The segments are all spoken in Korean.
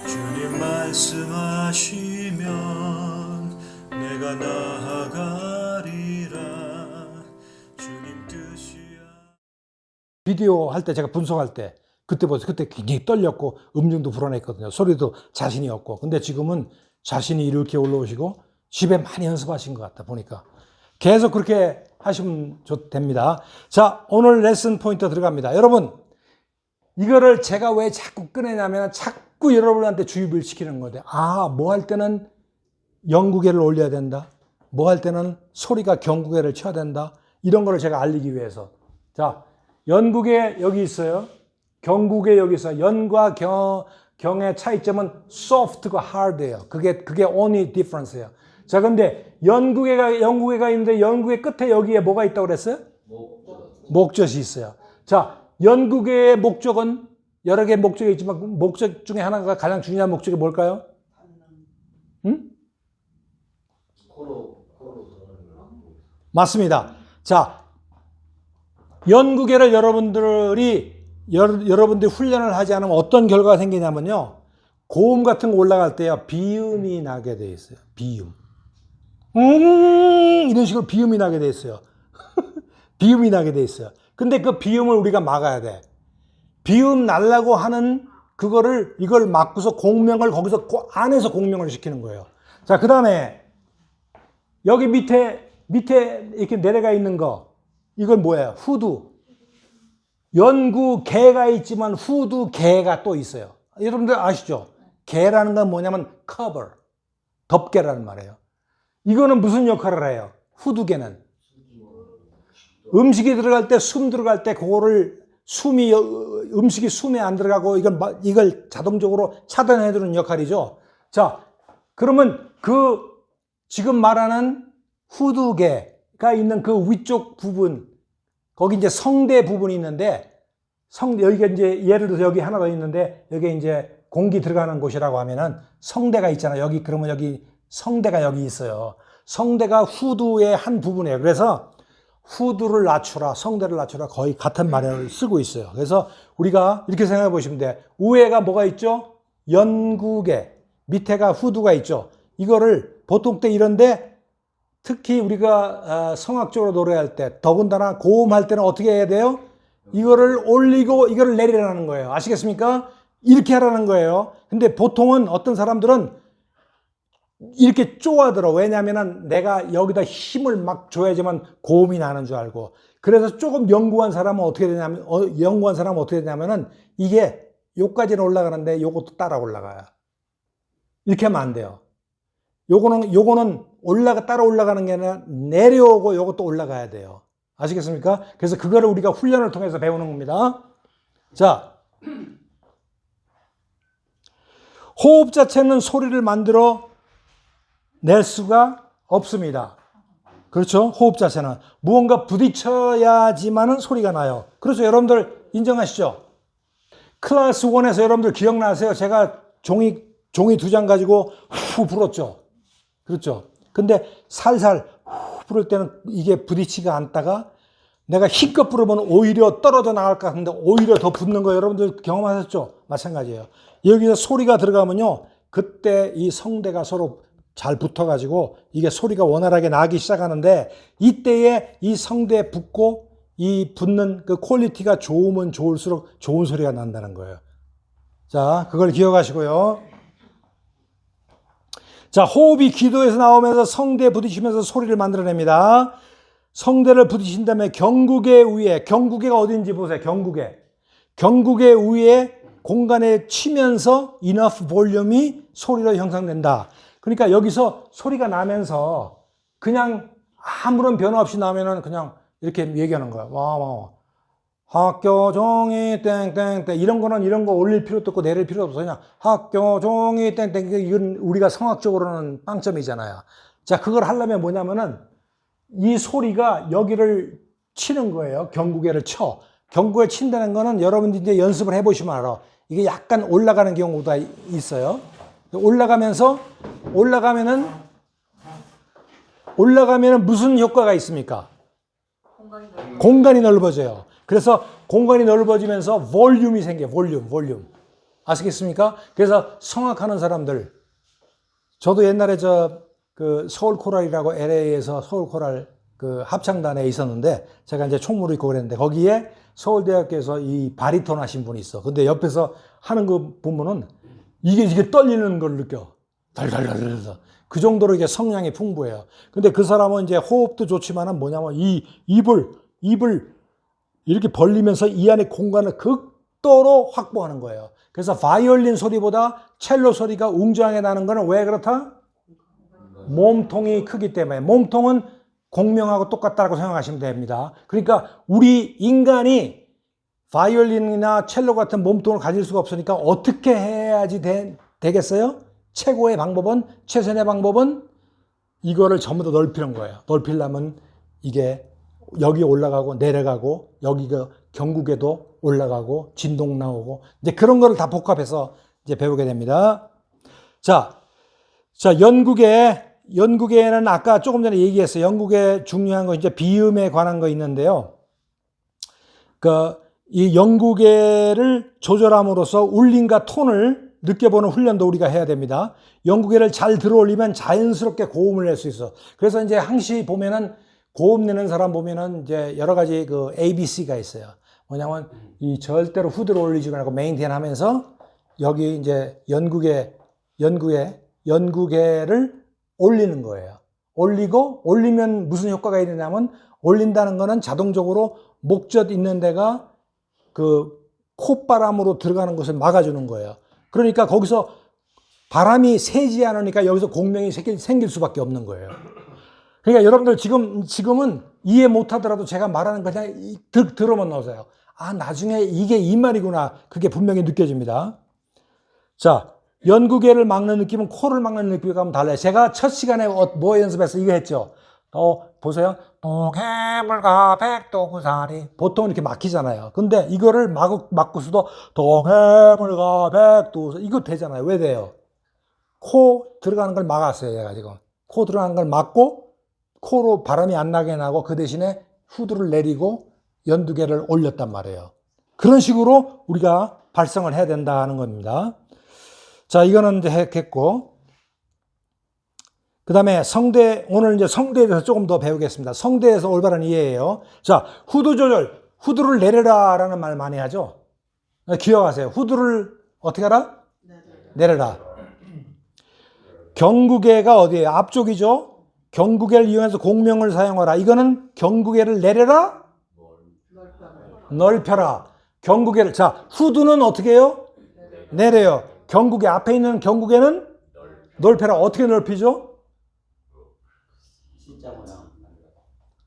주님 말씀하시면 내가 나아가리라. 주님 뜻이야. 비디오 할 때 제가 분석할 때 그때 보세요. 그때 굉장히 떨렸고 음정도 불어냈거든요. 소리도 자신이 없고. 근데 지금은 자신이 이렇게 올라오시고 집에 많이 연습하신 것 같다 보니까. 계속 그렇게 하시면 됩니다. 자, 오늘 레슨 포인트 들어갑니다. 여러분, 이거를 제가 왜 자꾸 꺼내냐면 자꾸 여러분한테 주입을 시키는 거예요. 아, 뭐 할 때는 영구계를 올려야 된다. 뭐 할 때는 소리가 경구계를 쳐야 된다. 이런 거를 제가 알리기 위해서. 자, 연구계 여기 있어요. 경구계 여기 있어요. 연과 경의 차이점은 soft과 hard예요. 그게 only difference예요. 자, 근데 연구계가 있는데 연구계 끝에 여기에 뭐가 있다고 그랬어요? 목젖이 있어요. 자, 연구계의 목적은 여러 개의 목적이 있지만 목적 중에 하나가 가장 중요한 목적이 뭘까요? 응? 맞습니다. 자, 연구계를 여러분들이 훈련을 하지 않으면 어떤 결과가 생기냐면요. 고음 같은 거 올라갈 때요. 비음이 나게 돼 있어요. 비음. 이런 식으로 비음이 나게 돼 있어요. 비음이 나게 돼 있어요. 근데 그 비음을 우리가 막아야 돼. 비음 날라고 하는 이걸 막고서 공명을 거기서 안에서 공명을 시키는 거예요. 자, 그 다음에 여기 밑에 이렇게 내려가 있는 거, 이건 뭐예요? 후두. 연구계가 있지만 후두계가 또 있어요. 여러분들 아시죠? 계라는 건 뭐냐면 cover, 덮개라는 말이에요. 이거는 무슨 역할을 해요? 후두계는 음식이 들어갈 때, 숨 들어갈 때 그거를 음식이 숨에 안 들어가고 이걸 자동적으로 차단해주는 역할이죠. 자, 그러면 지금 말하는 후두계가 있는 그 위쪽 부분, 거기 이제 성대 부분이 있는데, 여기가 이제 예를 들어서 여기 하나 더 있는데, 여기 이제 공기 들어가는 곳이라고 하면은 성대가 있잖아요. 그러면 여기 성대가 여기 있어요. 성대가 후두의 한 부분이에요. 그래서 후두를 낮추라, 성대를 낮추라 거의 같은 말을 쓰고 있어요. 그래서 우리가 이렇게 생각해 보시면 돼. 위에가 뭐가 있죠? 연구계, 밑에가 후두가 있죠. 이거를 보통 때 이런데 특히 우리가 성악적으로 노래할 때 더군다나 고음할 때는 어떻게 해야 돼요? 이거를 올리고 이거를 내리라는 거예요. 아시겠습니까? 이렇게 하라는 거예요. 근데 보통은 어떤 사람들은 이렇게 쪼아들어. 왜냐하면 내가 여기다 힘을 막 줘야지만 고음이 나는 줄 알고. 그래서 조금 연구한 사람은 어떻게 되냐면은 이게 요까지는 올라가는데 요것도 따라 올라가요. 이렇게 하면 안 돼요. 요거는 따라 올라가는 게 아니라 내려오고 요것도 올라가야 돼요. 아시겠습니까? 그래서 그거를 우리가 훈련을 통해서 배우는 겁니다. 자, 호흡 자체는 소리를 만들어 낼 수가 없습니다. 그렇죠? 호흡 자체는 무언가 부딪혀야지만은 소리가 나요. 그렇죠? 여러분들 인정하시죠? 클래스 1에서 여러분들 기억나세요? 제가 종이 2장 가지고 후 불었죠. 그렇죠? 근데 살살 후 부를 때는 이게 부딪히가 않다가 내가 힘껏 부르면 오히려 떨어져 나갈 것 같은데 오히려 더 붙는 거 여러분들 경험하셨죠? 마찬가지예요. 여기서 소리가 들어가면요. 그때 이 성대가 서로 잘 붙어가지고 이게 소리가 원활하게 나기 시작하는데 이때에 이 성대에 붙고 이 붙는 그 퀄리티가 좋으면 좋을수록 좋은 소리가 난다는 거예요. 자, 그걸 기억하시고요. 자, 호흡이 기도에서 나오면서 성대에 부딪히면서 소리를 만들어냅니다. 성대를 부딪힌 다음에 경구계 위에, 경구계가 어딘지 보세요. 경구계 위에 공간에 치면서 enough 볼륨이 소리로 형성된다. 그러니까 여기서 소리가 나면서 그냥 아무런 변화 없이 나면은 그냥 이렇게 얘기하는 거야. 와. 학교 종이 땡땡땡 이런 거 올릴 필요도 없고 내릴 필요도 없어. 그냥 학교 종이 땡땡 이건 우리가 성악적으로는 빵점이잖아요. 자, 그걸 하려면 뭐냐면은 이 소리가 여기를 치는 거예요. 경구계를 쳐. 경구에 친다는 거는 여러분들이 이제 연습을 해보시면 알아. 이게 약간 올라가는 경우가 있어요. 올라가면은 무슨 효과가 있습니까? 공간이 넓어져요. 그래서 공간이 넓어지면서 볼륨이 생겨요. 볼륨. 아시겠습니까? 그래서 성악하는 사람들, 저도 옛날에 그 서울 코랄이라고 LA에서 서울 코랄 그 합창단에 있었는데, 제가 이제 총무를 있고 그랬는데, 거기에 서울대학교에서 이 바리톤 하신 분이 있어. 근데 옆에서 하는 거 보면은 이게 떨리는 걸 느껴. 달달달달달. 그 정도로 이게 성량이 풍부해요. 근데 그 사람은 이제 호흡도 좋지만은 뭐냐면 이 입을 이렇게 벌리면서 이 안에 공간을 극도로 확보하는 거예요. 그래서 바이올린 소리보다 첼로 소리가 웅장하게 나는 거는 왜 그렇다? 몸통이 크기 때문에. 몸통은 공명하고 똑같다고 생각하시면 됩니다. 그러니까 우리 인간이 바이올린이나 첼로 같은 몸통을 가질 수가 없으니까 어떻게 해야지 되겠어요? 최고의 방법은, 최선의 방법은 이거를 전부 다 넓히는 거예요. 넓히려면 이게 여기 올라가고 내려가고 여기가 경국에도 올라가고 진동 나오고 이제 그런 거를 다 복합해서 이제 배우게 됩니다. 자, 연국에는 아까 조금 전에 얘기했어요. 연국에 중요한 거 이제 비음에 관한 거 있는데요. 이 연국에를 조절함으로써 울림과 톤을 느껴보는 훈련도 우리가 해야 됩니다. 연국에를 잘 들어올리면 자연스럽게 고음을 낼 수 있어. 그래서 이제 항시 보면은 고음 내는 사람 보면은 이제 여러 가지 그 ABC가 있어요. 뭐냐면 이 절대로 후드를 올리지 말고 메인테인 하면서 여기 이제 연구계를 올리는 거예요. 올리면 무슨 효과가 있느냐면 올린다는 거는 자동적으로 목젖 있는 데가 그 콧바람으로 들어가는 것을 막아주는 거예요. 그러니까 거기서 바람이 새지 않으니까 여기서 공명이 생길 수밖에 없는 거예요. 그러니까 여러분들 지금은 이해 못 하더라도 제가 말하는 거 그냥 들어만 넣으세요. 아, 나중에 이게 이 말이구나. 그게 분명히 느껴집니다. 자, 연구계를 막는 느낌은 코를 막는 느낌과 달라요. 제가 첫 시간에 뭐 연습해서 이거 했죠. 보세요. 동해물과 백두산이 보통 이렇게 막히잖아요. 근데 이거를 막고서도 동해물과 백두산 이거 되잖아요. 왜 돼요? 코 들어가는 걸 막았어요. 제가 지금 코 들어가는 걸 막고 코로 바람이 안 나게 나고 그 대신에 후드를 내리고 연두개를 올렸단 말이에요. 그런 식으로 우리가 발성을 해야 된다는 겁니다. 자, 이거는 이제 했고, 그 다음에 오늘 이제 성대에 대해서 조금 더 배우겠습니다. 성대에서 올바른 이해예요. 자, 후드 조절, 후드를 내려라 라는 말 많이 하죠. 기억하세요. 후드를 어떻게 하라? 내려라. 경구개가 어디예요? 앞쪽이죠. 경구개를 이용해서 공명을 사용하라. 이거는 경구개를 내려라? 넓혀라. 경구개를, 자, 후드는 어떻게 해요? 내려요. 경구개, 앞에 있는 경구개는 넓혀라. 어떻게 넓히죠?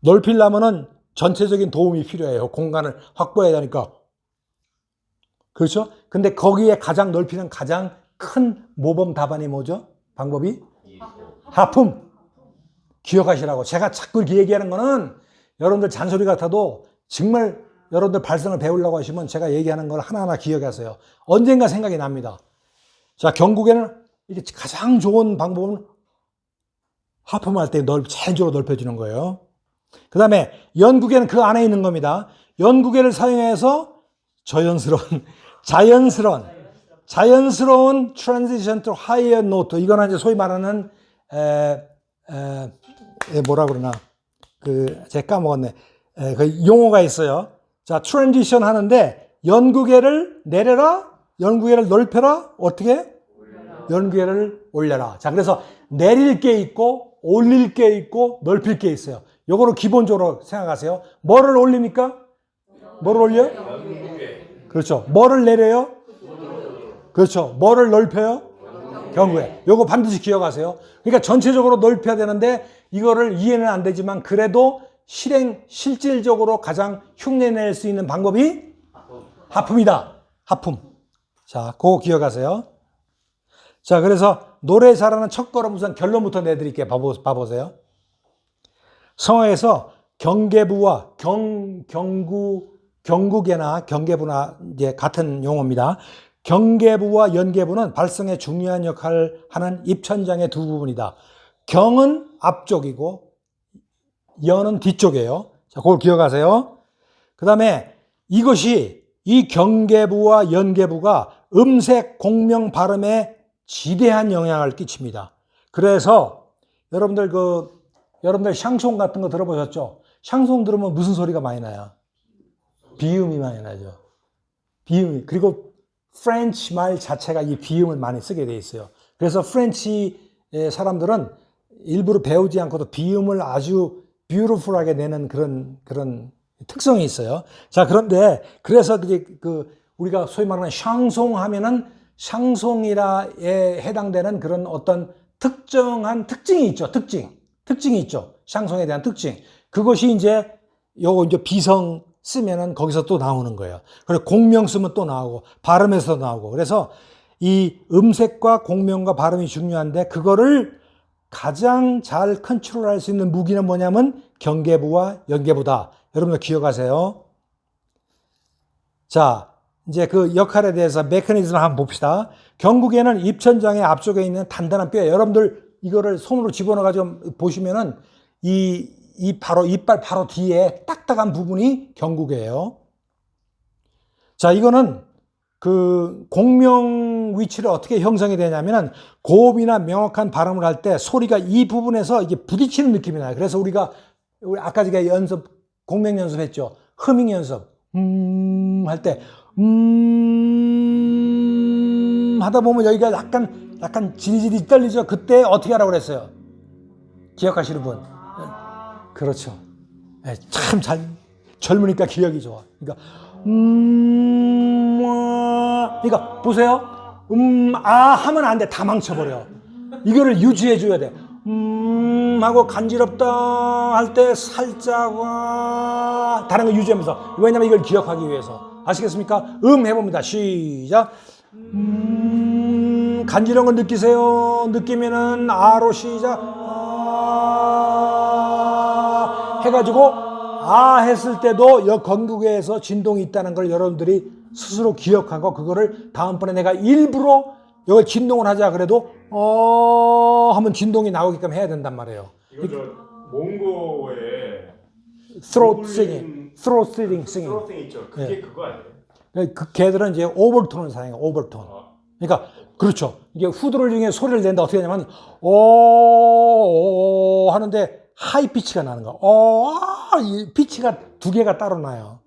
넓히려면은 전체적인 도움이 필요해요. 공간을 확보해야 되니까. 그렇죠? 근데 거기에 가장 넓히는 가장 큰 모범 답안이 뭐죠? 방법이? 하품. 기억하시라고. 제가 자꾸 이렇게 얘기하는 거는 여러분들 잔소리 같아도 정말 여러분들 발성을 배우려고 하시면 제가 얘기하는 걸 하나하나 기억하세요. 언젠가 생각이 납니다. 자, 경국에는 이게 가장 좋은 방법은 하품할 때 자연적으로 넓혀주는 거예요. 그 다음에 연구계는 그 안에 있는 겁니다. 연구계를 사용해서 자연스러운 transition to higher note. 이거는 이제 소위 말하는 뭐라 그러나 제가 까먹었네. 그 용어가 있어요. 자, transition 하는데 연구계를 내려라, 연구계를 넓혀라. 어떻게? 연구계를 올려라. 자, 그래서 내릴 게 있고 올릴 게 있고 넓힐 게 있어요. 요거를 기본적으로 생각하세요. 뭐를 올립니까? 뭐를 올려요? 그렇죠. 뭐를 내려요? 그렇죠. 뭐를 넓혀요? 경구에. 요거 반드시 기억하세요. 그러니까 전체적으로 넓혀야 되는데 이거를 이해는 안 되지만 그래도 실질적으로 가장 흉내낼 수 있는 방법이 하품이다. 하품. 자, 그거 기억하세요. 자, 그래서 노래 잘하는 첫걸음 우선 결론부터 내드릴게요. 봐보세요. 성어에서 경계부와 경구계나 경계부나 이제 같은 용어입니다. 경계부와 연계부는 발성에 중요한 역할을 하는 입천장의 두 부분이다. 경은 앞쪽이고 연은 뒤쪽이에요. 자, 그걸 기억하세요. 그 다음에 이 경계부와 연계부가 음색, 공명, 발음에 지대한 영향을 끼칩니다. 그래서 여러분들 샹송 같은 거 들어보셨죠? 샹송 들으면 무슨 소리가 많이 나요? 비음이 많이 나죠. 비음이. 그리고 프렌치 말 자체가 이 비음을 많이 쓰게 돼 있어요. 그래서 프렌치 사람들은 일부러 배우지 않고도 비음을 아주 뷰티풀하게 내는 그런 특성이 있어요. 자, 그런데 그래서 우리가 소위 말하는 샹송 하면은 샹송이라에 해당되는 그런 어떤 특정한 특징이 있죠. 특징이 있죠. 샹송에 대한 특징. 그것이 이제 비성 쓰면은 거기서 또 나오는 거예요. 그리고 공명 쓰면 또 나오고 발음에서 나오고. 그래서 이 음색과 공명과 발음이 중요한데 그거를 가장 잘 컨트롤할 수 있는 무기는 뭐냐면 경계부와 연계부다. 여러분들 기억하세요. 자, 이제 그 역할에 대해서 메커니즘을 한번 봅시다. 경국에는 입천장의 앞쪽에 있는 단단한 뼈. 여러분들 이거를 손으로 집어넣어가지고 보시면은 바로 이빨 바로 뒤에 딱딱한 부분이 경국이에요. 자, 이거는 그 공명 위치를 어떻게 형성이 되냐면은 고음이나 명확한 발음을 할 때 소리가 이 부분에서 이게 부딪히는 느낌이 나요. 그래서 우리 아까 제가 공명 연습했죠. 허밍 연습. 할 때, 하다 보면 여기가 약간 지리지리 떨리죠. 그때 어떻게 하라고 그랬어요? 기억하시는 분? 그렇죠. 참 젊으니까 기억이 좋아. 그러니까 보세요. 하면 안 돼. 다 망쳐버려. 이거를 유지해줘야 돼. 하고 간지럽다 할 때 살짝 다른 거 유지하면서. 왜냐면 이걸 기억하기 위해서. 아시겠습니까? 해봅니다. 시작. 간지러운 거 느끼세요. 느끼면은 아로 시작. 해가지고 했을 때도 건국에서 진동이 있다는 걸 여러분들이 스스로 기억하고 그거를 다음번에 내가 일부러 여기 진동을 하자 그래도 하면 진동이 나오게끔 해야 된단 말이에요. 이거 저 몽고의 throat singing 있죠. 그게 그거 아니에요? 그 개들은 이제 오버톤을 사용해요. 오버톤. 그러니까 그렇죠. 이게 후드를 중에 소리를 낸다 어떻게 하냐면 하는데 하이 피치가 나는 거. 이 피치가 두 개가 따로 나요.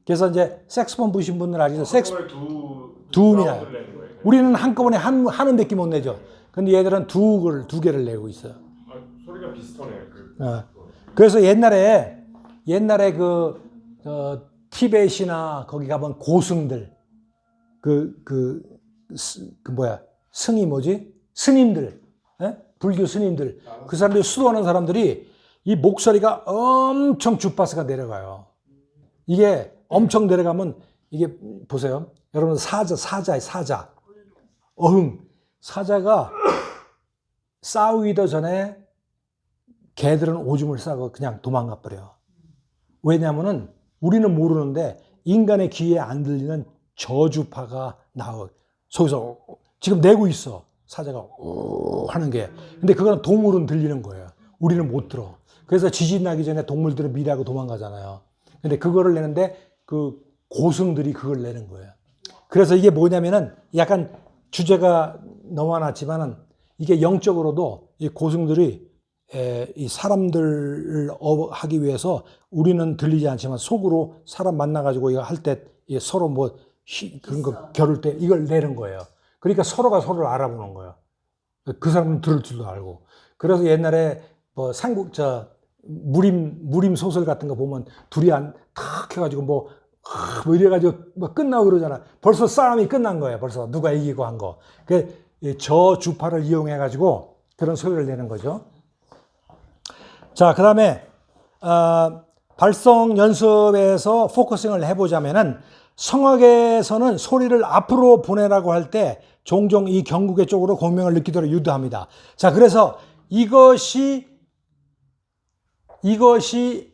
그래서 이제 색소폰 부신 분들 아시죠? 두음이 나요. 우리는 한꺼번에 하는 밖에 못 내죠. 근데 얘들은 두 개를 내고 있어요. 소리가 비슷하네요. 그래서 옛날에 티벳이나 거기 가면 고승들 승이 뭐지? 스님들, 불교 스님들, 그 사람들이 수도하는 사람들이 이 목소리가 엄청 주파수가 내려가요. 이게 엄청 내려가면 이게 보세요. 여러분 사자의 사자. 사자가 싸우기도 전에 개들은 오줌을 싸고 그냥 도망가 버려요. 왜냐하면은 우리는 모르는데 인간의 귀에 안 들리는 저주파가 속에서 지금 내고 있어. 사자가 하는 게. 근데 그거는 동물은 들리는 거예요. 우리는 못 들어. 그래서 지진 나기 전에 동물들은 미리하고 도망가잖아요. 근데 그거를 내는데 그 고승들이 그걸 내는 거예요. 그래서 이게 뭐냐면은 약간 주제가 넘어났지만은 이게 영적으로도 이 고승들이 이 사람들을 하기 위해서 우리는 들리지 않지만 속으로 사람 만나가지고 이거 할 때 서로 그런 거 겨룰 때 이걸 내는 거예요. 그러니까 서로가 서로를 알아보는 거예요. 그 사람은 들을 줄도 알고. 그래서 옛날에 무림 소설 같은 거 보면 둘이 탁 해가지고 이래가지고 끝나고 그러잖아. 벌써 싸움이 끝난 거예요. 벌써 누가 이기고 한 거. 저 주파를 이용해가지고 그런 소리를 내는 거죠. 자, 그 다음에, 발성 연습에서 포커싱을 해보자면은 성악에서는 소리를 앞으로 보내라고 할 때 종종 이 경국의 쪽으로 공명을 느끼도록 유도합니다. 자, 그래서 이것이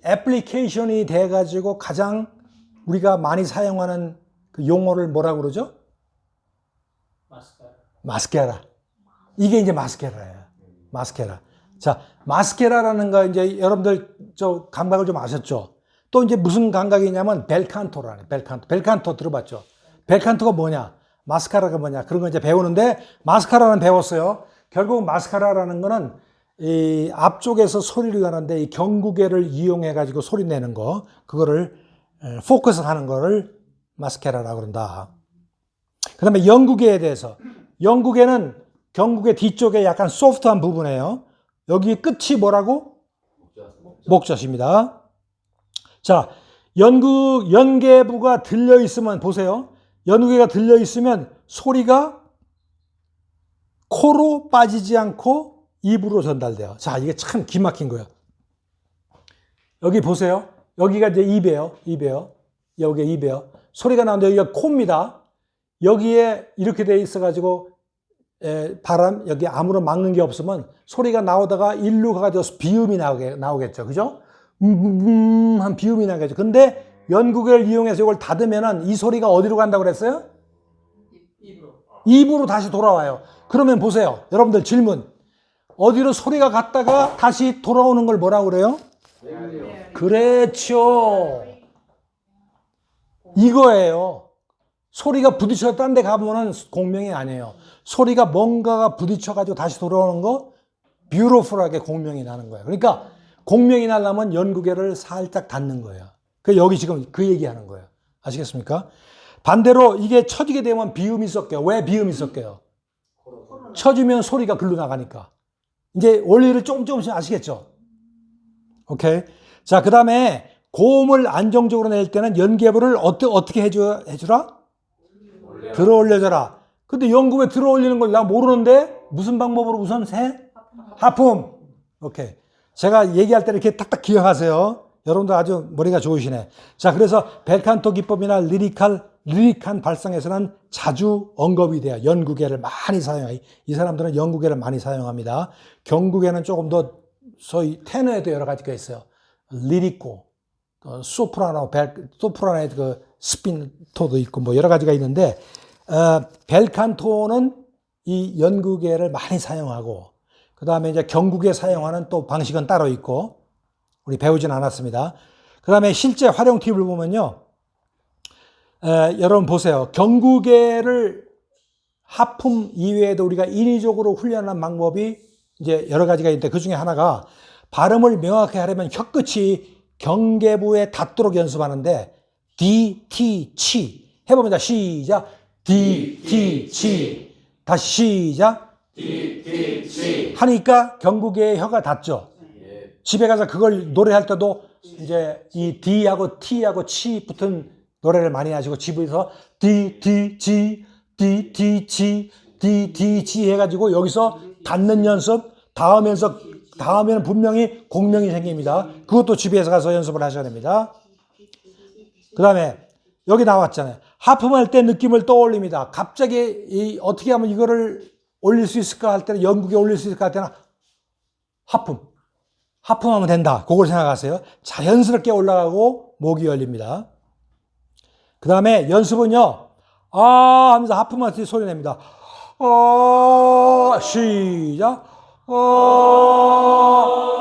애플리케이션이 돼가지고 가장 우리가 많이 사용하는 그 용어를 뭐라고 그러죠? 마스케라. 이게 이제 마스케라예요. 마스케라. 자, 마스케라라는 거 이제 여러분들 감각을 좀 아셨죠? 또 이제 무슨 감각이냐면 벨칸토라네. 벨칸토 들어봤죠? 벨칸토가 뭐냐? 마스카라가 뭐냐 그런 거 이제 배우는데 마스카라는 배웠어요. 결국 마스카라라는 거는 이 앞쪽에서 소리를 나는데 이 경구개를 이용해 가지고 소리 내는 거 그거를 포커스 하는 거를 마스카라라고 그런다. 그 다음에 연구개에 대해서 연구개는 경구개 뒤쪽에 약간 소프트한 부분이에요. 여기 끝이 뭐라고? 목젖입니다. 자, 연계부가 들려있으면 보세요. 연구개가 들려있으면 소리가 코로 빠지지 않고 입으로 전달돼요. 자, 이게 참 기막힌 거예요. 여기 보세요. 여기가 이제 입이에요. 입이에요. 여기가 입이에요. 소리가 나오는데 여기가 코입니다. 여기에 이렇게 돼 있어가지고 바람 여기 아무런 막는 게 없으면 소리가 나오다가 일로 가가지고 비음이 나오겠죠. 그죠? 한 비음이 나겠죠. 근데 연구개를 이용해서 이걸 닫으면은 이 소리가 어디로 간다고 그랬어요? 입으로 다시 돌아와요. 그러면 보세요. 여러분들 질문. 어디로 소리가 갔다가 다시 돌아오는 걸 뭐라고 그래요? 그렇죠. 이거예요. 소리가 부딪혀 딴 데 가보면 공명이 아니에요. 소리가 뭔가가 부딪혀가지고 다시 돌아오는 거 뷰티풀하게 공명이 나는 거예요. 그러니까 공명이 나려면 연구개를 살짝 닫는 거예요. 그 여기 지금 그 얘기하는 거예요. 아시겠습니까? 반대로 이게 쳐지게 되면 비음이 섞여요. 왜 비음이 섞여요? 쳐주면 소리가 글로 나가니까. 이제 원리를 조금씩 아시겠죠? 오케이. 자, 그 다음에 고음을 안정적으로 낼 때는 연계부를 어떻게 해주라? 들어 올려줘라. 근데 연구에 들어 올리는 걸 나 모르는데 무슨 방법으로 우선 세? 하품. 오케이. 제가 얘기할 때 이렇게 딱딱 기억하세요. 여러분들 아주 머리가 좋으시네. 자, 그래서 벨칸토 기법이나 리릭한 발성에서는 자주 언급이 돼요. 연구개를 많이 사용해요. 이 사람들은 연구개를 많이 사용합니다. 경구개는 조금 더 소위 테너에도 여러 가지가 있어요. 리리코, 소프라노의 그 스핀토도 있고 뭐 여러 가지가 있는데 벨칸토는 이 연구개를 많이 사용하고 그 다음에 이제 경구개 사용하는 또 방식은 따로 있고 우리 배우진 않았습니다. 그 다음에 실제 활용 팁을 보면요. 여러분 보세요. 경구개를 하품 이외에도 우리가 인위적으로 훈련하는 방법이 이제 여러 가지가 있는데 그 중에 하나가 발음을 명확히 하려면 혀끝이 경계부에 닿도록 연습하는데 D, T, 치 해봅니다. 시작. D, T, 치 다시 시작. D, T, 치 하니까 경구개의 혀가 닿죠. 집에 가서 그걸 노래할 때도 이제 이 D하고 T하고 치 붙은 노래를 많이 하시고 집에서 D, T, G, D, T, G, D, T, G 해가지고 여기서 닿는 연습 다음에는 분명히 공명이 생깁니다. 그것도 집에서 가서 연습을 하셔야 됩니다. 그 다음에 여기 나왔잖아요. 하품할 때 느낌을 떠올립니다. 갑자기 어떻게 하면 이거를 올릴 수 있을까 할 때는 연구에 올릴 수 있을까 할 때는 하품하면 된다. 그걸 생각하세요. 자연스럽게 올라가고 목이 열립니다. 그 다음에 연습은요. 아 하면서 하품할 때 소리 냅니다. 시작.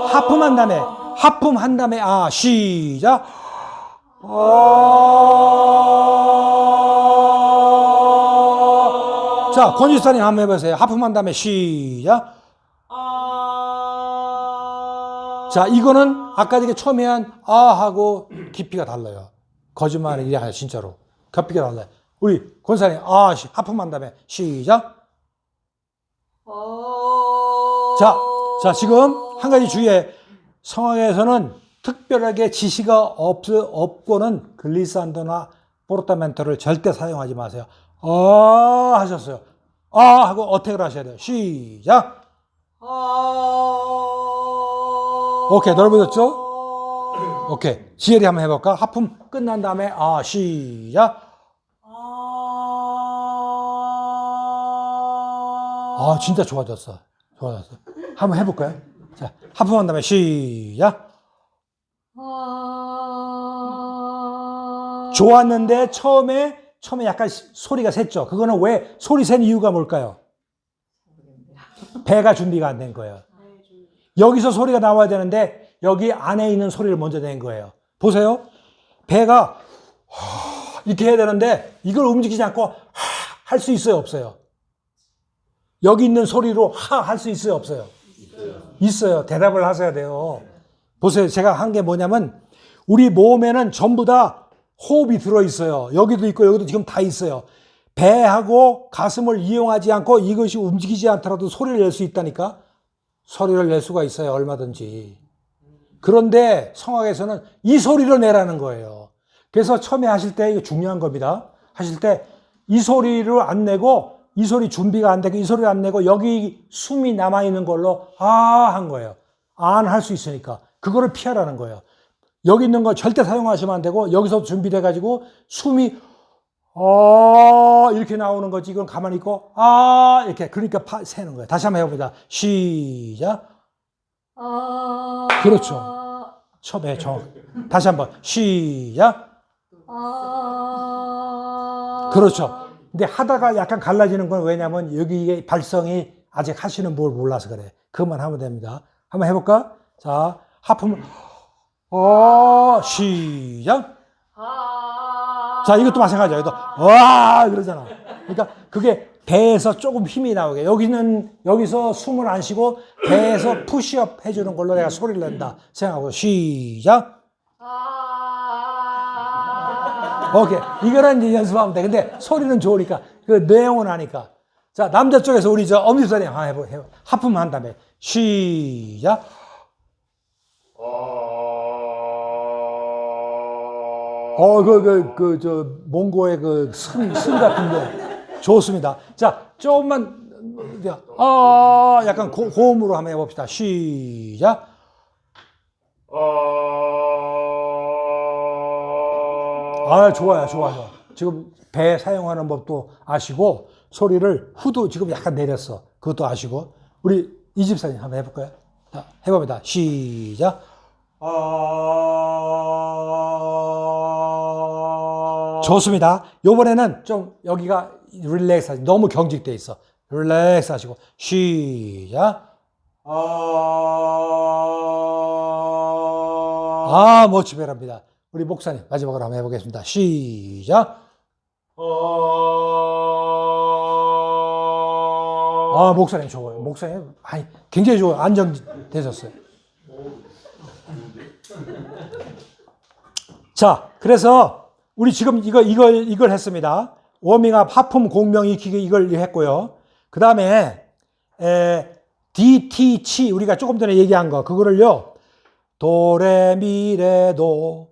하품한 다음에 시작. 자, 권지사님 한번 해보세요. 하품한 다음에 시작. 자, 이거는 아까 이게 처음에 한 하고 깊이가 달라요. 거짓말이 아니라 진짜로 깊이가 달라요. 우리 권사님 하품한 다음에 시작. 자, 지금 한 가지 주의해. 성악에서는 특별하게 지시가 없고는 글리산드나 포르타멘토를 절대 사용하지 마세요. 하셨어요. 하고 어택을 하셔야 돼요. 시작. 오케이, 넓어졌죠? 오케이. 지혜리 한번 해볼까? 하품 끝난 다음에 시작. 진짜 좋아졌어. 한번 해볼까요? 자, 하품한 다음에 시작. 좋았는데 처음에 약간 소리가 샜죠. 그거는 왜 소리 센 이유가 뭘까요? 배가 준비가 안 된 거예요. 여기서 소리가 나와야 되는데 여기 안에 있는 소리를 먼저 낸 거예요. 보세요. 배가 이렇게 해야 되는데 이걸 움직이지 않고 할 수 있어요, 없어요? 여기 있는 소리로 하 할 수 있어요, 없어요? 있어요. 대답을 하셔야 돼요. 보세요. 제가 한 게 뭐냐면 우리 몸에는 전부 다 호흡이 들어있어요. 여기도 있고 여기도 지금 다 있어요. 배하고 가슴을 이용하지 않고 이것이 움직이지 않더라도 소리를 낼 수 있다니까. 소리를 낼 수가 있어요. 얼마든지. 그런데 성악에서는 이 소리를 내라는 거예요. 그래서 처음에 하실 때 이거 중요한 겁니다. 하실 때 이 소리를 안 내고 이 소리 준비가 안 되고 이 소리를 안 내고 여기 숨이 남아있는 걸로 한 거예요. 안 할 수 있으니까. 그거를 피하라는 거예요. 여기 있는 거 절대 사용하시면 안 되고 여기서 준비돼 가지고 숨이 이렇게 나오는 거지. 이건 가만히 있고 이렇게 그러니까 세는 거예요. 다시 한번 해봅니다. 시작. 그렇죠. 처음에 다시 한번 시작. 그렇죠. 근데 하다가 약간 갈라지는 건 왜냐면 여기에 발성이 아직 하시는 뭘 몰라서 그래. 그것만 하면 됩니다. 한번 해볼까? 자, 하품을 시작. 자, 이것도 마찬가지야. 이것도 그러잖아. 그러니까 그게 배에서 조금 힘이 나오게. 여기서 숨을 안 쉬고 배에서 푸시업 해주는 걸로 내가 소리를 낸다 생각하고 시작. 오케이. 이거는 이제 연습하면 돼. 근데 소리는 좋으니까 그 내용은 아니까. 자, 남자 쪽에서 우리 엄지소리 한번 해보. 하품 한 다음에 시작. 몽고의 승 같은 게 좋습니다. 자, 조금만, 약간 고음으로 한번 해봅시다. 시작. 좋아요. 지금 배 사용하는 법도 아시고, 소리를 후도 지금 약간 내렸어. 그것도 아시고. 우리 이 집사님 한번 해볼까요? 자, 해봅니다. 시작. 좋습니다. 요번에는 좀 여기가 릴렉스 하시고 너무 경직돼 있어. 릴렉스 하시고 시작. 모치베랍니다. 우리 목사님 마지막으로 한번 해보겠습니다. 시작. 목사님 좋아요. 목사님 굉장히 좋아요. 안정되셨어요. 자, 그래서 우리 지금 이걸 했습니다. 워밍업, 하품, 공명 익히기 이걸 했고요. 그 다음에 DT치 우리가 조금 전에 얘기한 거 그거를요. 도레미레도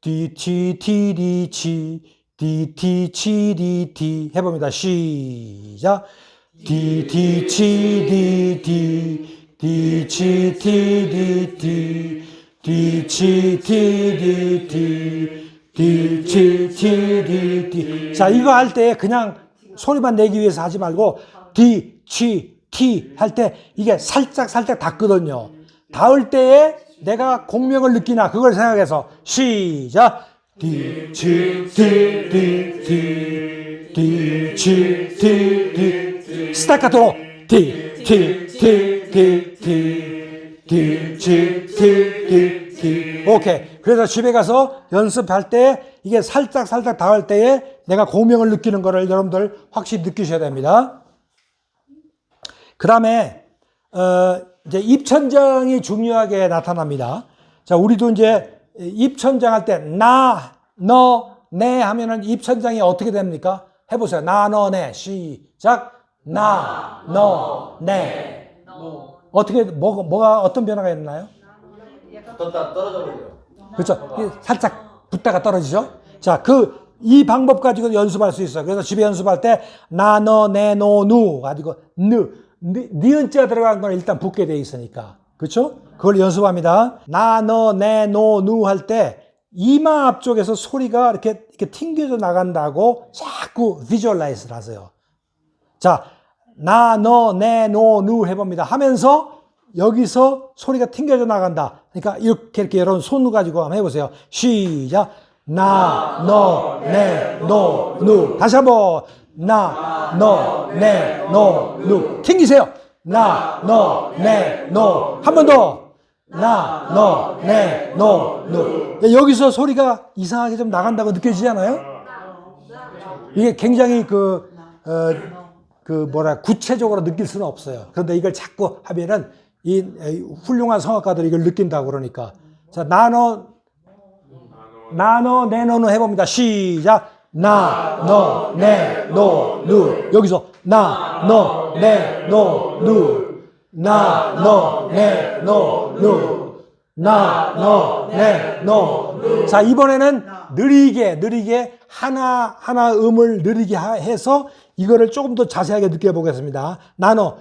DTTD치 DT치DT 해봅니다. 시작. DT치DT DTTDT DTTDT. 자, 이거 할 때 그냥 소리만 내기 위해서 하지 말고 D, T, T 할 때 이게 살짝 닿거든요. 닿을 때에 내가 공명을 느끼나 그걸 생각해서 시작. D, T, T, D, T, D, T, T, D. 스타카토로 D, T, T, D, T. 오케이. 그래서 집에 가서 연습할 때 이게 살짝 닿을 때에 내가 공명을 느끼는 거를 여러분들 확실히 느끼셔야 됩니다. 그 다음에 이제 입천장이 중요하게 나타납니다. 자, 우리도 이제 입천장 할 때 나, 너, 네 하면은 입천장이 어떻게 됩니까? 해보세요. 나, 너, 네. 시작. 나, 너, 네. 어떻게 뭐가 어떤 변화가 있나요? 떴다 떨어져 버려요. 그렇죠. 살짝 붙다가 떨어지죠. 자, 이 방법 가지고 연습할 수 있어요. 그래서 집에 연습할 때 나, 너, 네, 노, 누 가지고 니은자 들어간 건 일단 붙게 돼 있으니까. 그렇죠? 그걸 연습합니다. 나, 너, 네, 노, 누 할 때 이마 앞쪽에서 소리가 이렇게 튕겨져 나간다고 자꾸 비주얼라이즈를 하세요. 자, 나, 너, 네, 노, 누 해봅니다. 하면서 여기서 소리가 튕겨져 나간다. 그러니까 이렇게 여러분 손 가지고 한번 해보세요. 시작. 나, 너, 네, 노, 누. 다시 한번. 나, 너, 네, 노, 누. 튕기세요. 나, 너, 네, 노. 한 번 더. 나, 너, 네, 노, 누. 여기서 소리가 이상하게 좀 나간다고 느껴지지 않아요? 이게 굉장히 구체적으로 느낄 수는 없어요. 그런데 이걸 자꾸 하면은 이 훌륭한 성악가들이 이걸 느낀다고 그러니까. 자, 나노, 네, 노 해봅니다. 시작. 나, 너, 네, 노, 누. 여기서 나, 너, 네, 노, 누. 나, 너, 네, 노, 누. 나, 너, 네, 노. 자, 이번에는 느리게 하나 음을 느리게 해서 이거를 조금 더 자세하게 느껴보겠습니다. 나노,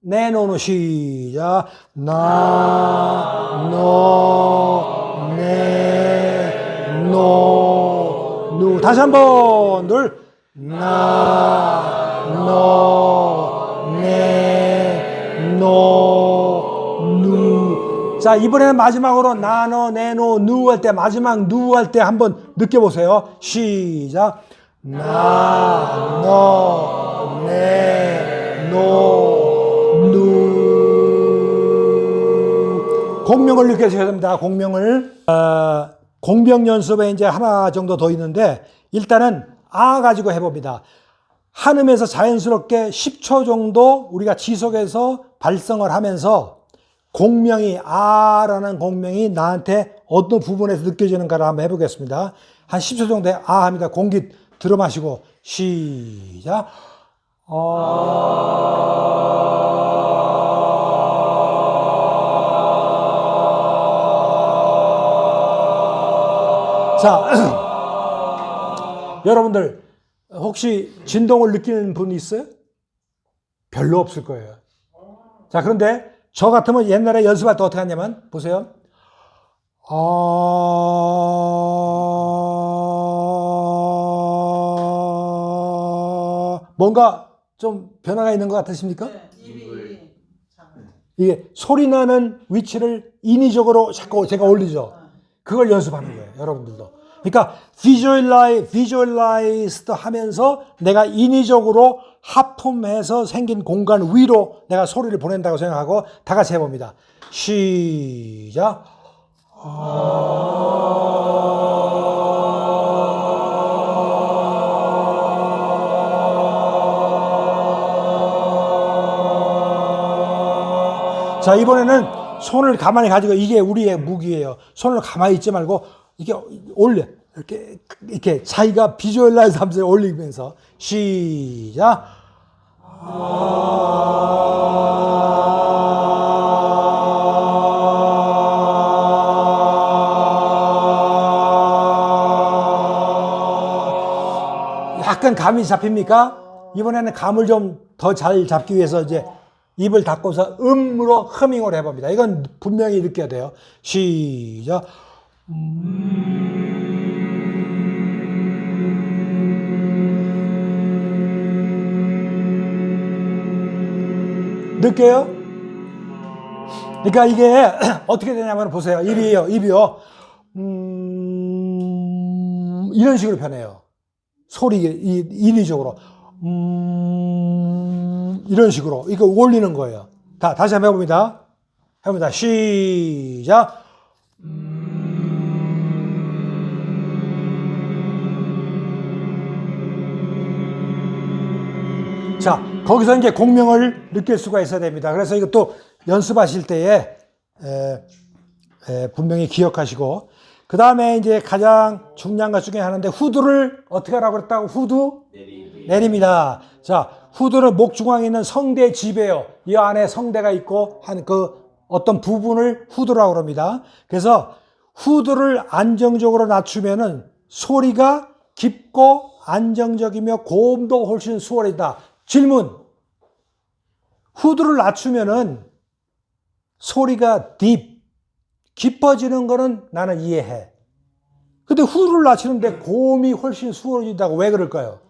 네, 노, 시작. 나, 너, 네, 노, 누. 다시 한 번, 둘. 나, 너, 네, 노, 누. 자, 이번에는 마지막으로 나, 너, 네, 노, 누 할 때, 마지막 누 할 때 한번 느껴보세요. 시작. 나, 너, 네, 노, 누. 공명을 느껴주셔야 됩니다. 공명을. 공명 연습에 이제 하나 정도 더 있는데, 일단은 가지고 해봅니다. 한음에서 자연스럽게 10초 정도 우리가 지속해서 발성을 하면서 공명이, 라는 공명이 나한테 어떤 부분에서 느껴지는가를 한번 해보겠습니다. 한 10초 정도에 합니다. 공기 들어 마시고, 시작. 자, 여러분들 혹시 진동을 느끼는 분 있어요? 별로 없을 거예요. 자, 그런데 저 같으면 옛날에 연습할 때 어떻게 하냐면, 보세요. 뭔가 좀 변화가 있는 것 같으십니까? 네, 입이 이게 소리 나는 위치를 인위적으로 자꾸 제가 올리죠. 그걸 연습하는 거예요, 여러분들도. 그러니까 visualized 하면서 내가 인위적으로 하품해서 생긴 공간 위로 내가 소리를 보낸다고 생각하고 다 같이 해봅니다. 시작. 자, 이번에는 손을 가만히 가지고, 이게 우리의 무기예요. 손을 가만히 있지 말고 이게 올려, 이렇게 자기가 비주얼라이즈 하면서 올리면서 시작. 약간 감이 잡힙니까? 이번에는 감을 좀 더 잘 잡기 위해서 이제 입을 닫고서 음으로 허밍을 해봅니다. 이건 분명히 느껴야 돼요. 시작. 느껴요? 그러니까 이게 어떻게 되냐면 보세요. 입이요. 이런 식으로 변해요. 소리 인위적으로. 이런 식으로 이거 올리는 거예요. 다시 한번 해봅니다. 시작. 자, 거기서 이제 공명을 느낄 수가 있어야 됩니다. 그래서 이것도 연습하실 때에 분명히 기억하시고, 그 다음에 이제 가장 중요한 것 중에 하나인데, 후두를 어떻게 하라고 그랬다고? 후두? 내립니다. 자, 후두는 목 중앙에 있는 성대 지배요. 이 안에 성대가 있고 한 그 어떤 부분을 후두라고 합니다. 그래서 후두를 안정적으로 낮추면은 소리가 깊고 안정적이며 고음도 훨씬 수월하다. 질문. 후두를 낮추면은 소리가 깊어지는 거는 나는 이해해. 근데 후두를 낮추는데 고음이 훨씬 수월해진다고 왜 그럴까요?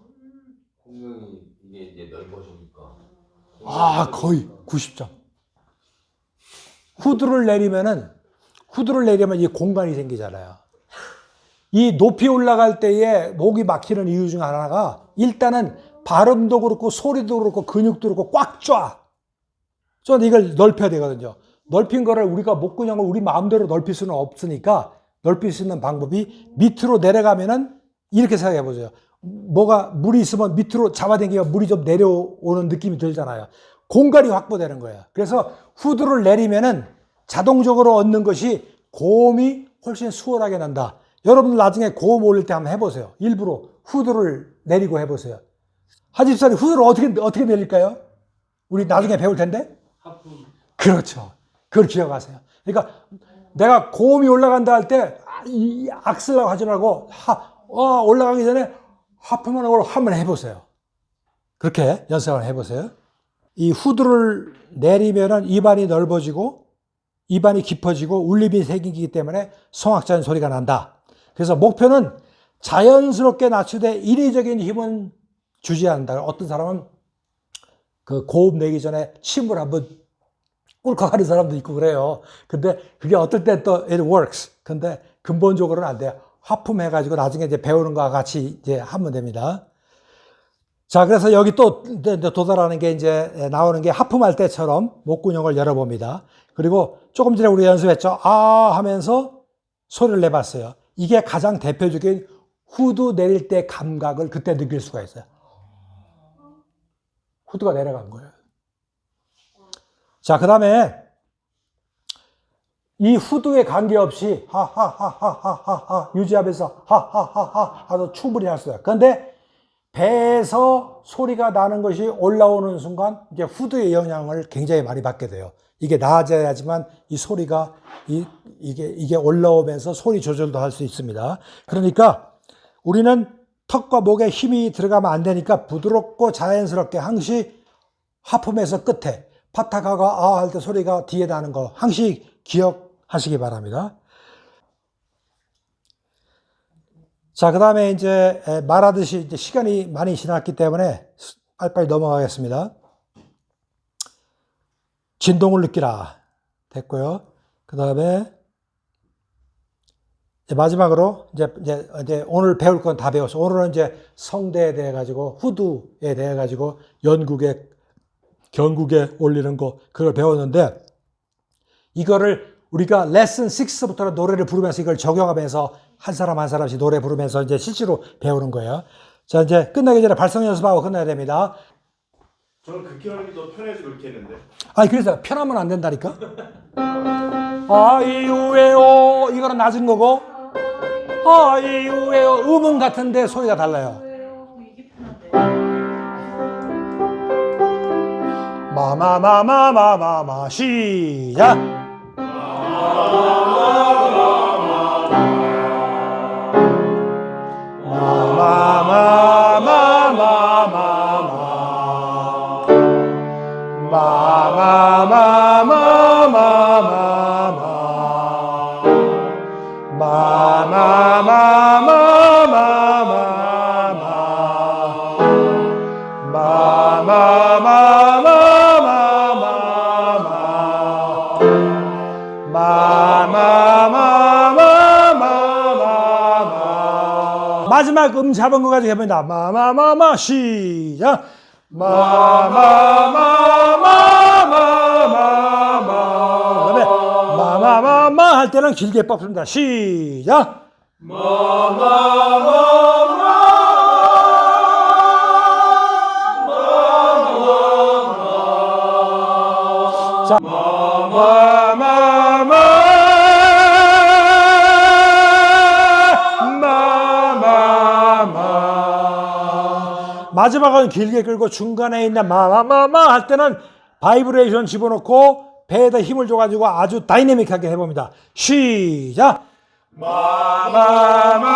공명이 이게 이제 넓어지니까. 거의 90점. 후두를 내리면 이 공간이 생기잖아요. 이 높이 올라갈 때에 목이 막히는 이유 중 하나가 일단은 발음도 그렇고 소리도 그렇고 근육도 그렇고 꽉 쫙. 그래서 이걸 넓혀야 되거든요. 넓힌 거를 우리가 목근형을 우리 마음대로 넓힐 수는 없으니까 넓힐 수 있는 방법이 밑으로 내려가면은 이렇게 생각해 보세요. 뭐가 물이 있으면 밑으로 잡아당기면 물이 좀 내려오는 느낌이 들잖아요. 공간이 확보되는 거예요. 그래서 후드를 내리면은 자동적으로 얻는 것이 고음이 훨씬 수월하게 난다. 여러분들 나중에 고음 올릴 때 한번 해보세요. 일부러 후드를 내리고 해보세요. 하집사님 후드를 어떻게 내릴까요? 우리 나중에 배울 텐데? 그렇죠. 그걸 기억하세요. 그러니까 내가 고음이 올라간다 할 때 이 악슬라고 하지 말고 올라가기 전에 하품만 하고 한번 해보세요. 그렇게 연습을 해보세요. 이 후드를 내리면은 입안이 넓어지고 입안이 깊어지고 울림이 생기기 때문에 성악자는 소리가 난다. 그래서 목표는 자연스럽게 낮추되 인위적인 힘은 주지 않는다. 어떤 사람은 그 고음 내기 전에 침을 한번 꿀꺽하는 사람도 있고 그래요. 근데 그게 어떨 때 또 it works. 근데 근본적으로는 안 돼요. 하품해가지고 나중에 이제 배우는 거와 같이 이제 하면 됩니다. 자, 그래서 여기 또 도달하는 게 이제 나오는 게 하품할 때처럼 목구멍을 열어봅니다. 그리고 조금 전에 우리 연습했죠. 아 하면서 소리를 내봤어요. 이게 가장 대표적인 후드 내릴 때 감각을 그때 느낄 수가 있어요. 후드가 내려간 거예요. 자, 그 다음에 이 후드에 관계없이 하하하하하하 유지하면서 하하하하 하도 충분히 할 수 있어요. 그런데 배에서 소리가 나는 것이 올라오는 순간 이제 후드의 영향을 굉장히 많이 받게 돼요. 이게 나아져야지만 이 소리가 이게 올라오면서 소리 조절도 할 수 있습니다. 그러니까 우리는 턱과 목에 힘이 들어가면 안 되니까 부드럽고 자연스럽게 항시 하품에서 끝에 파타가가 아 할 때 소리가 뒤에 나는 거 항시 기억하시기 바랍니다. 자, 그 다음에 이제 말하듯이 이제 시간이 많이 지났기 때문에 빨리빨리 넘어가겠습니다. 진동을 느끼라. 됐고요. 그 다음에 마지막으로 이제 오늘 배울 건 다 배웠어. 오늘은 이제 성대에 대해 가지고 후두에 대해 가지고 견국에 올리는 거 그걸 배웠는데 이거를 우리가 레슨 6부터 노래를 부르면서 이걸 적용하면서 한 사람 한 사람씩 노래 부르면서 이제 실제로 배우는 거예요. 자, 이제 끝나기 전에 발성 연습하고 끝나야 됩니다. 저는 그렇게 하는 게 더 편해서 그렇게 했는데. 아니, 그래서 편하면 안 된다니까? 아이유에요. 이거는 낮은 거고, 아이유에요. 음은 같은데 소리가 달라요. 마마마마마마마 시작. 마지막 잡은 거 가지고 해봅니다. 마마마마 시작. 마마마마마마마. 그다음에 마마마마 할 때는 길게 뽑습니다. 시작. 자, 마지막은 길게 끌고 중간에 있는 마마마마 할 때는 바이브레이션 집어넣고 배에다 힘을 줘가지고 아주 다이내믹하게 해봅니다. 시작. 마마마마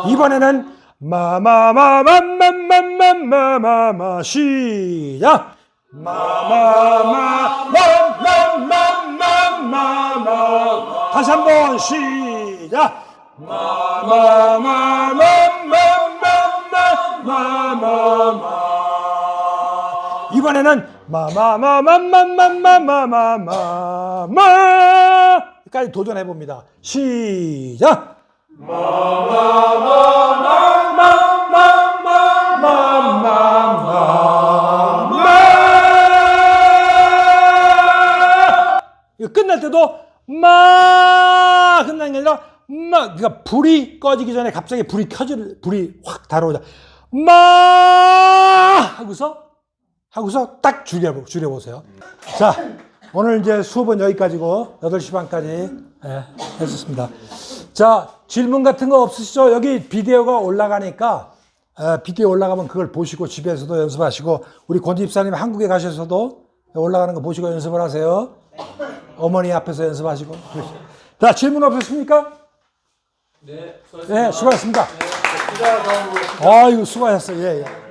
이번에는 마마마마마마마마마 시작. 마마마마마마마마 다시 한번 시작. 마마마마마마마마마 이번에는 마마마마마마마마마마까지 도전해 봅니다. 시작. 이거 끝날 때도 마 끝나는 게 아니라 마 그러니까 불이 꺼지기 전에 갑자기 불이 확 달아오자 마 하고서 딱 줄여보세요. 자, 오늘 이제 수업은 여기까지고 8시 반까지 했었습니다. 자, 질문 같은 거 없으시죠? 여기 비디오가 올라가니까 비디오 올라가면 그걸 보시고 집에서도 연습하시고 우리 권지 집사님 한국에 가셔서도 올라가는 거 보시고 연습을 하세요. 어머니 앞에서 연습하시고. 자, 질문 없으십니까? 네, 네, 수고하셨습니다. 기자 다음으로 아이고, 수고하셨어요. 예, 예.